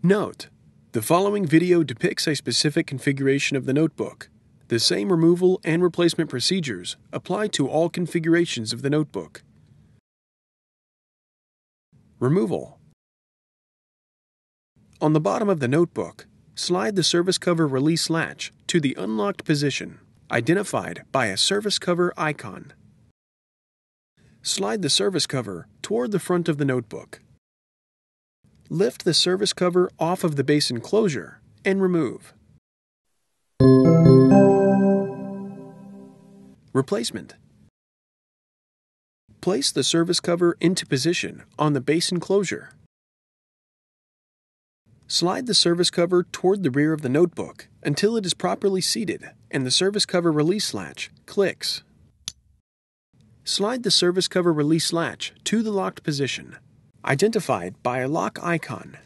Note: the following video depicts a specific configuration of the notebook. The same removal and replacement procedures apply to all configurations of the notebook. Removal. On the bottom of the notebook, slide the service cover release latch to the unlocked position, identified by a service cover icon. Slide the service cover toward the front of the notebook. Lift the service cover off of the base enclosure and remove. Replacement. Place the service cover into position on the base enclosure. Slide the service cover toward the rear of the notebook until it is properly seated and the service cover release latch clicks. Slide the service cover release latch to the locked position, identified by a lock icon.